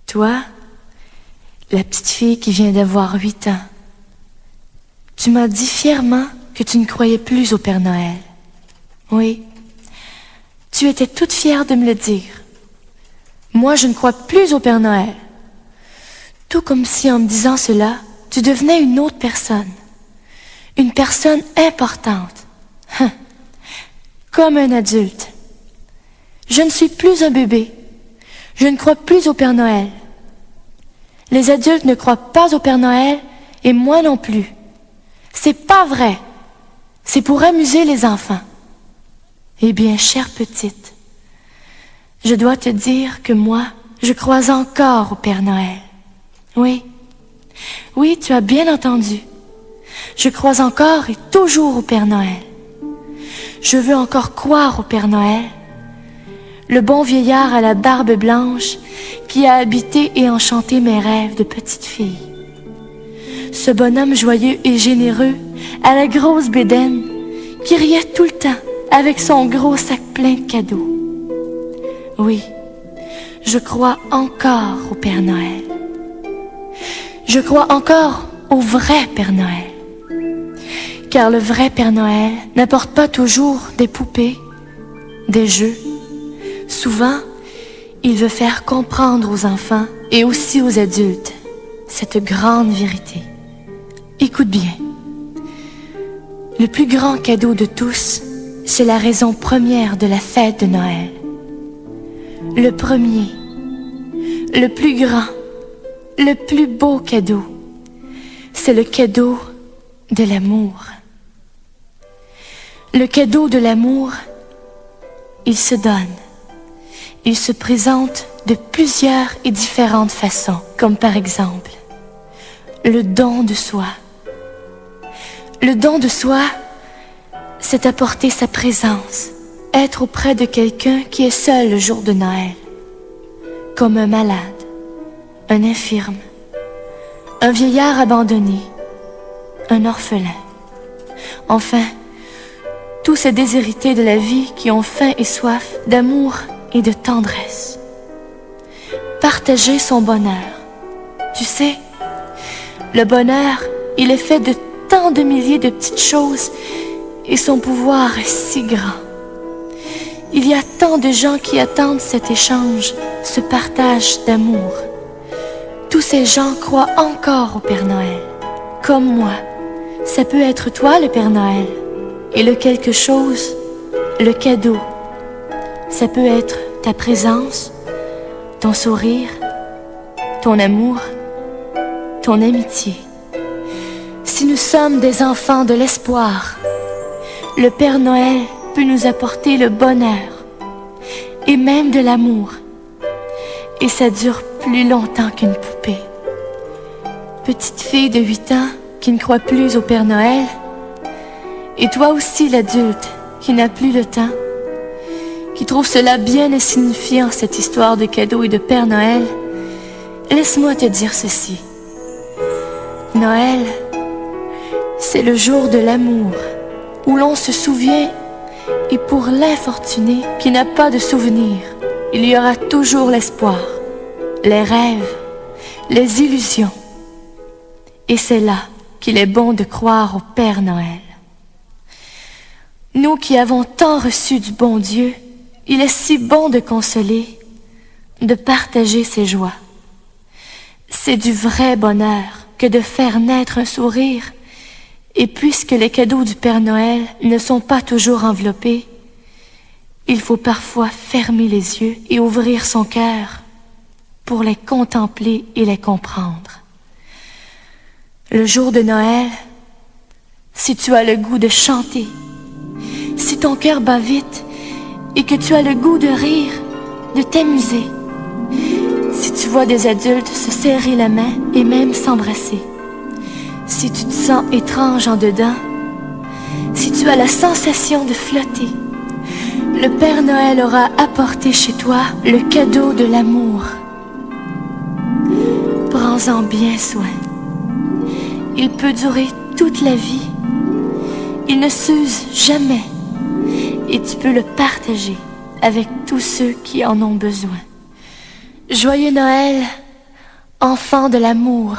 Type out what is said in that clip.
Toi, la petite fille qui vient d'avoir 8 ans, tu m'as dit fièrement que tu ne croyais plus au Père Noël. Oui, tu étais toute fière de me le dire. Moi, je ne crois plus au Père Noël. Tout comme si en me disant cela, tu devenais une autre personne. Une personne importante. Comme un adulte. Je ne suis plus un bébé. Je ne crois plus au Père Noël. Les adultes ne croient pas au Père Noël et moi non plus. C'est pas vrai. C'est pour amuser les enfants. Eh bien, chère petite, je dois te dire que moi, je crois encore au Père Noël. Oui, oui, tu as bien entendu. Je crois encore et toujours au Père Noël. Je veux encore croire au Père Noël, le bon vieillard à la barbe blanche qui a habité et enchanté mes rêves de petite fille. Ce bonhomme joyeux et généreux à la grosse bédaine qui riait tout le temps avec son gros sac plein de cadeaux. Oui, je crois encore au Père Noël. Je crois encore au vrai Père Noël. Car le vrai Père Noël n'apporte pas toujours des poupées, des jeux. Souvent, il veut faire comprendre aux enfants et aussi aux adultes cette grande vérité. Écoute bien. Le plus grand cadeau de tous, c'est la raison première de la fête de Noël. Le premier, le plus grand, le plus beau cadeau, c'est le cadeau de l'amour. Le cadeau de l'amour, il se donne. Il se présente de plusieurs et différentes façons, comme par exemple, le don de soi. Le don de soi, c'est apporter sa présence, être auprès de quelqu'un qui est seul le jour de Noël, comme un malade, un infirme, un vieillard abandonné, un orphelin. Enfin, tous ces déshérités de la vie qui ont faim et soif d'amour et de tendresse. Partager son bonheur. Tu sais, le bonheur, il est fait de tant de milliers de petites choses et son pouvoir est si grand. Il y a tant de gens qui attendent cet échange, ce partage d'amour. Tous ces gens croient encore au Père Noël. Comme moi, ça peut être toi le Père Noël. Et le quelque chose, le cadeau, ça peut être ta présence, ton sourire, ton amour, ton amitié. Si nous sommes des enfants de l'espoir, le Père Noël peut nous apporter le bonheur et même de l'amour. Et ça dure plus longtemps qu'une poupée. Petite fille de 8 ans qui ne croit plus au Père Noël, et toi aussi l'adulte qui n'a plus le temps, qui trouve cela bien insignifiant cette histoire de cadeaux et de Père Noël, laisse-moi te dire ceci. Noël, c'est le jour de l'amour, où l'on se souvient, et pour l'infortuné qui n'a pas de souvenir, il y aura toujours l'espoir, les rêves, les illusions. Et c'est là qu'il est bon de croire au Père Noël. Nous qui avons tant reçu du bon Dieu, il est si bon de consoler, de partager ses joies. C'est du vrai bonheur que de faire naître un sourire, et puisque les cadeaux du Père Noël ne sont pas toujours enveloppés, il faut parfois fermer les yeux et ouvrir son cœur pour les contempler et les comprendre. Le jour de Noël, si tu as le goût de chanter, si ton cœur bat vite et que tu as le goût de rire, de t'amuser, si tu vois des adultes se serrer la main et même s'embrasser, si tu te sens étrange en dedans, si tu as la sensation de flotter, le Père Noël aura apporté chez toi le cadeau de l'amour. Prends-en bien soin. Il peut durer toute la vie. Il ne s'use jamais. Et tu peux le partager avec tous ceux qui en ont besoin. Joyeux Noël enfant de l'amour.